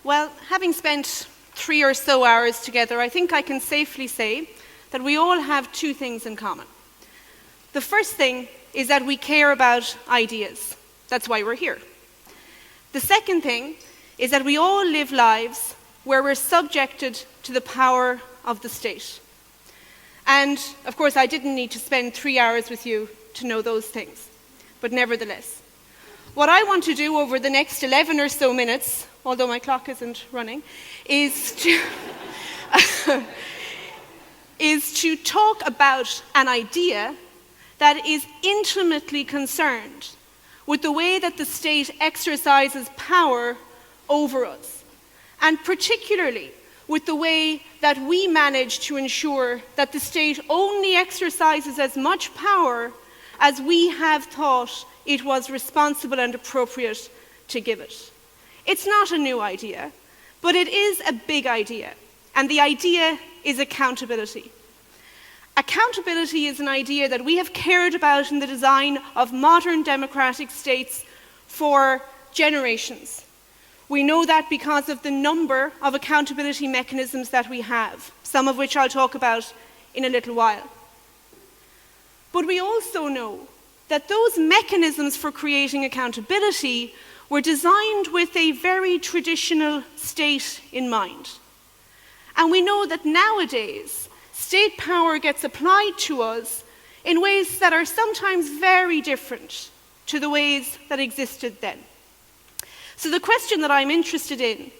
Well, having spent 3 or so hours together, I think I can safely say that we all have 2 things in common. The first thing is that we care about ideas. That's why we're here. The second thing is that we all live lives where we're subjected to the power of the state. And, of course, I didn't need to spend 3 hours with you to know those things. But nevertheless, what I want to do over the next 11 or so minutes, although my clock isn't running, is to talk about an idea that is intimately concerned with the way that the state exercises power over us, and particularly with the way that we manage to ensure that the state only exercises as much power as we have thought it was responsible and appropriate to give it. It's not a new idea, but it is a big idea, and the idea is accountability. Accountability is an idea that we have cared about in the design of modern democratic states for generations. We know that because of the number of accountability mechanisms that we have, some of which I'll talk about in a little while. But we also know that those mechanisms for creating accountability were designed with a very traditional state in mind. And we know that nowadays, state power gets applied to us in ways that are sometimes very different to the ways that existed then. So the question that I'm interested in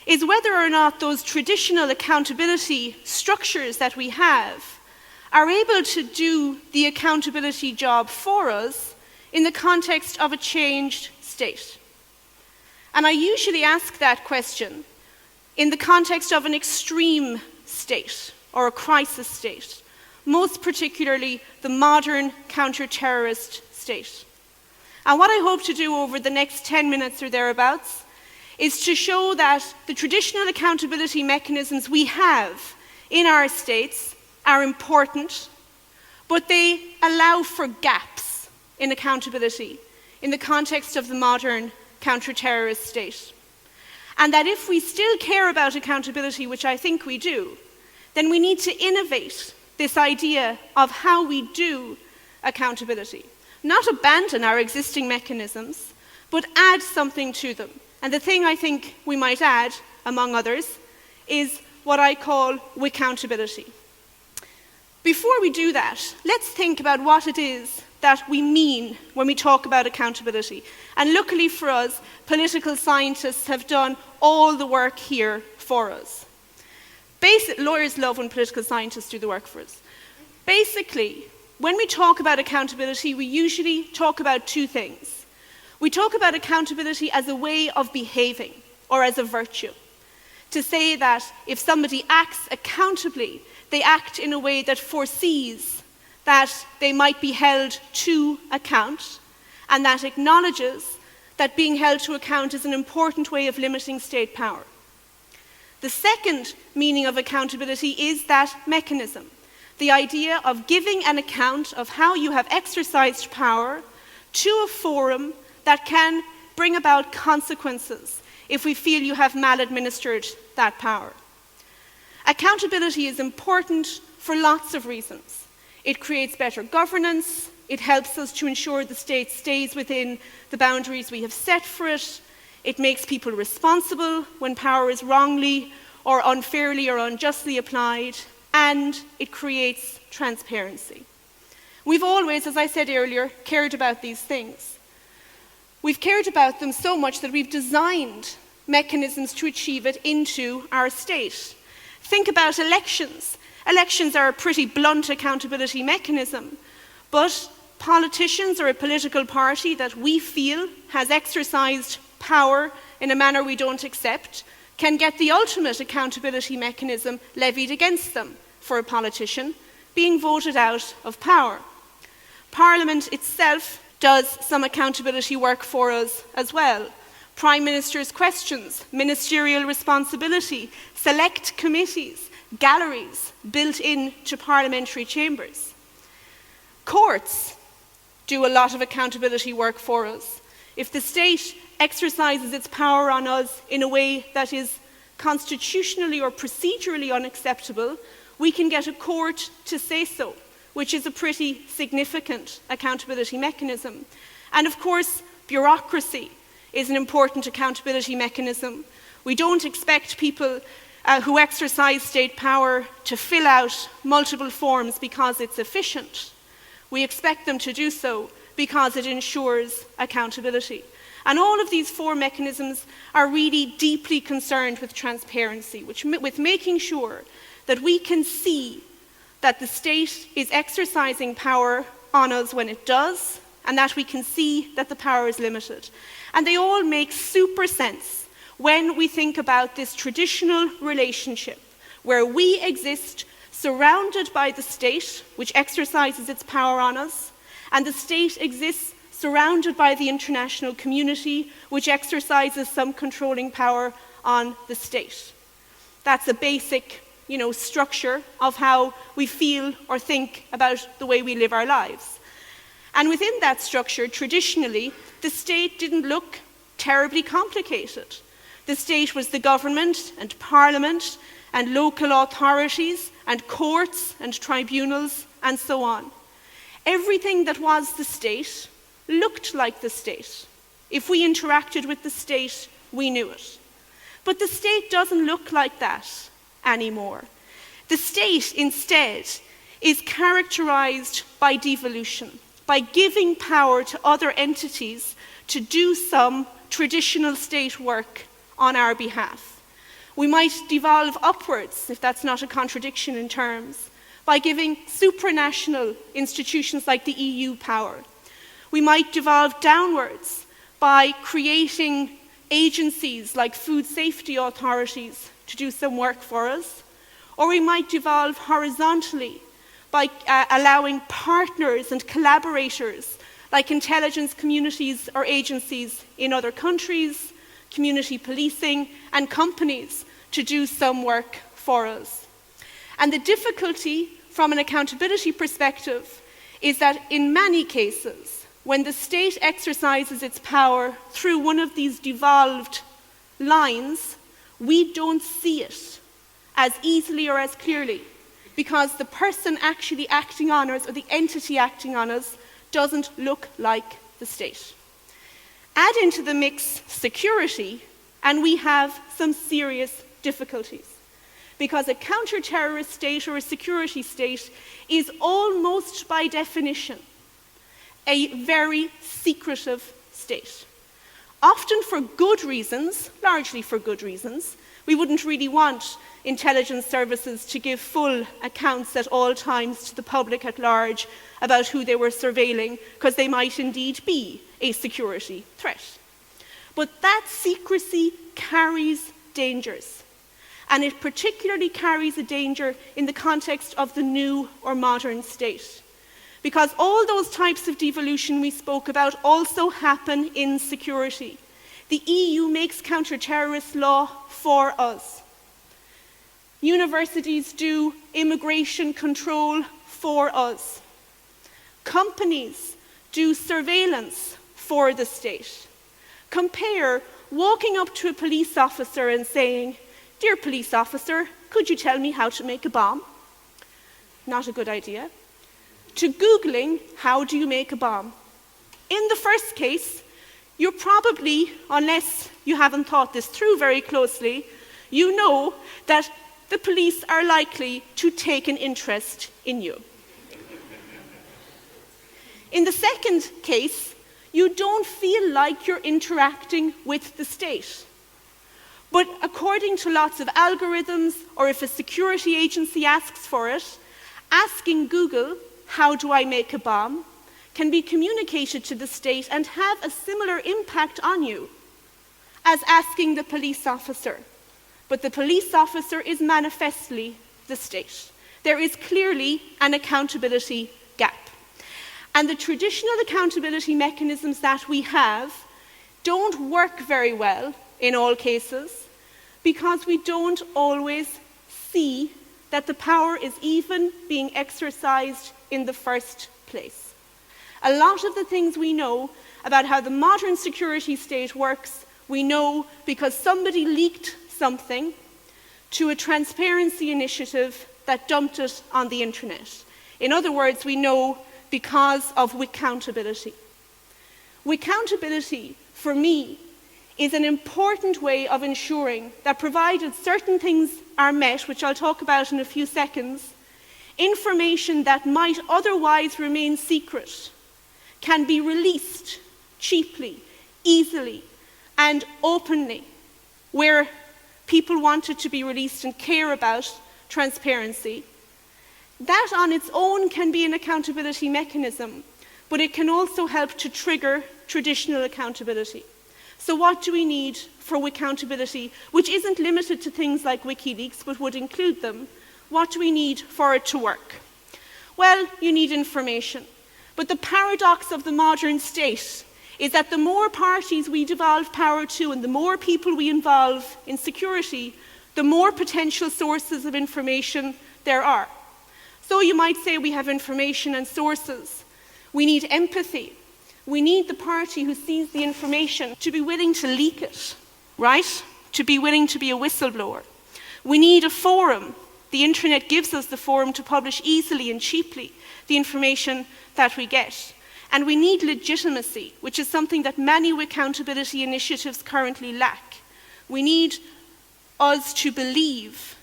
is whether or not those traditional accountability structures that we have are able to do the accountability job for us in the context of a changed state. And I usually ask that question in the context of an extreme state or a crisis state, most particularly the modern counter-terrorist state. And what I hope to do over the next 10 minutes or thereabouts is to show that the traditional accountability mechanisms we have in our states are important, but they allow for gaps in accountability in the context of the modern counter-terrorist state. And that if we still care about accountability, which I think we do, then we need to innovate this idea of how we do accountability. Not abandon our existing mechanisms, but add something to them. And the thing I think we might add, among others, is what I call Wikountability. Before we do that, let's think about what it is that we mean when we talk about accountability. And luckily for us, political scientists have done all the work here for us. Lawyers love when political scientists do the work for us. Basically, when we talk about accountability, we usually talk about 2 things. We talk about accountability as a way of behaving, or as a virtue. To say that if somebody acts accountably, they act in a way that foresees that they might be held to account, and that acknowledges that being held to account is an important way of limiting state power. The second meaning of accountability is that mechanism, the idea of giving an account of how you have exercised power to a forum that can bring about consequences if we feel you have maladministered that power. Accountability is important for lots of reasons. It creates better governance, it helps us to ensure the state stays within the boundaries we have set for it, it makes people responsible when power is wrongly or unfairly or unjustly applied, and it creates transparency. We've always, as I said earlier, cared about these things. We've cared about them so much that we've designed mechanisms to achieve it into our state. Think about elections. Elections are a pretty blunt accountability mechanism, but politicians or a political party that we feel has exercised power in a manner we don't accept can get the ultimate accountability mechanism levied against them for a politician, being voted out of power. Parliament itself does some accountability work for us as well. Prime Minister's questions, ministerial responsibility, select committees, galleries built into parliamentary chambers. Courts do a lot of accountability work for us. If the state exercises its power on us in a way that is constitutionally or procedurally unacceptable, we can get a court to say so, which is a pretty significant accountability mechanism. And of course, bureaucracy is an important accountability mechanism. We don't expect people who exercise state power to fill out multiple forms because it's efficient. We expect them to do so because it ensures accountability. And all of these four mechanisms are really deeply concerned with transparency, with making sure that we can see that the state is exercising power on us when it does, and that we can see that the power is limited. And they all make super sense when we think about this traditional relationship where we exist surrounded by the state, which exercises its power on us, and the state exists surrounded by the international community, which exercises some controlling power on the state. That's a basic, structure of how we feel or think about the way we live our lives. And within that structure, traditionally, the state didn't look terribly complicated. The state was the government and parliament and local authorities and courts and tribunals and so on. Everything that was the state looked like the state. If we interacted with the state, we knew it. But the state doesn't look like that anymore. The state, instead, is characterized by devolution, by giving power to other entities to do some traditional state work on our behalf. We might devolve upwards, if that's not a contradiction in terms, by giving supranational institutions like the EU power. We might devolve downwards by creating agencies like food safety authorities to do some work for us. Or we might devolve horizontally by allowing partners and collaborators like intelligence communities or agencies in other countries, community policing, and companies to do some work for us. And the difficulty from an accountability perspective is that in many cases, when the state exercises its power through one of these devolved lines, we don't see it as easily or as clearly, because the person actually acting on us or the entity acting on us doesn't look like the state. Add into the mix security, and we have some serious difficulties. Because a counter-terrorist state or a security state is almost by definition a very secretive state. Often for good reasons, largely for good reasons. We wouldn't really want intelligence services to give full accounts at all times to the public at large about who they were surveilling, because they might indeed be a security threat. But that secrecy carries dangers, and it particularly carries a danger in the context of the new or modern state. Because all those types of devolution we spoke about also happen in security. The EU makes counter-terrorist law for us. Universities do immigration control for us. Companies do surveillance for the state. Compare walking up to a police officer and saying, "Dear police officer, could you tell me how to make a bomb?" Not a good idea. To Googling, how do you make a bomb? In the first case, you're probably, unless you haven't thought this through very closely, you know that the police are likely to take an interest in you. In the second case, you don't feel like you're interacting with the state. But according to lots of algorithms, or if a security agency asks for it, asking Google, "How do I make a bomb?" can be communicated to the state and have a similar impact on you as asking the police officer. But the police officer is manifestly the state. There is clearly an accountability gap. And the traditional accountability mechanisms that we have don't work very well in all cases, because we don't always see that the power is even being exercised in the first place. A lot of the things we know about how the modern security state works, we know because somebody leaked something to a transparency initiative that dumped it on the internet. In other words, we know because of Wikountability. Wikountability, for me, is an important way of ensuring that provided certain things are met, which I'll talk about in a few seconds, information that might otherwise remain secret can be released cheaply, easily, and openly, where people want it to be released and care about transparency. That on its own can be an accountability mechanism, but it can also help to trigger traditional accountability. So what do we need for Wikountability, which isn't limited to things like WikiLeaks, but would include them? What do we need for it to work? Well, you need information. But the paradox of the modern state is that the more parties we devolve power to and the more people we involve in security, the more potential sources of information there are. So you might say we have information and sources. We need empathy. We need the party who sees the information to be willing to leak it, right? To be willing to be a whistleblower. We need a forum. The internet gives us the forum to publish easily and cheaply the information that we get. And we need legitimacy, which is something that many Wikountability initiatives currently lack. We need us to believe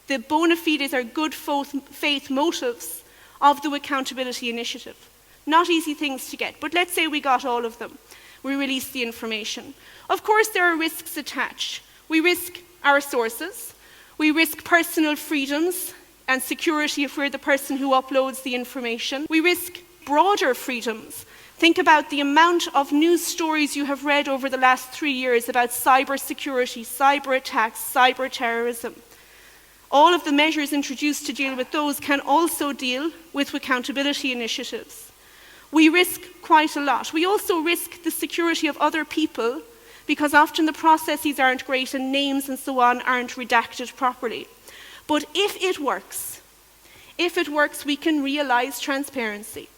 the bona fides or good faith motives of the Wikountability initiative. Not easy things to get, but let's say we got all of them. We released the information. Of course, there are risks attached. We risk our sources. We risk personal freedoms and security if we're the person who uploads the information. We risk broader freedoms. Think about the amount of news stories you have read over the last 3 years about cybersecurity, cyber attacks, cyber terrorism. All of the measures introduced to deal with those can also deal with Wikountability initiatives. We risk quite a lot. We also risk the security of other people because often the processes aren't great and names and so on aren't redacted properly. But if it works, we can realize transparency.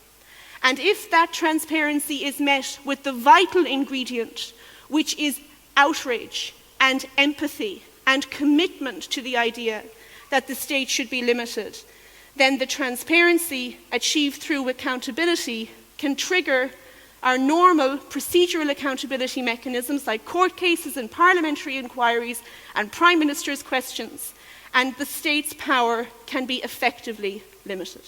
And if that transparency is met with the vital ingredient, which is outrage and empathy and commitment to the idea that the state should be limited, then the transparency achieved through Wikountability can trigger our normal procedural accountability mechanisms like court cases and parliamentary inquiries and prime minister's questions, and the state's power can be effectively limited.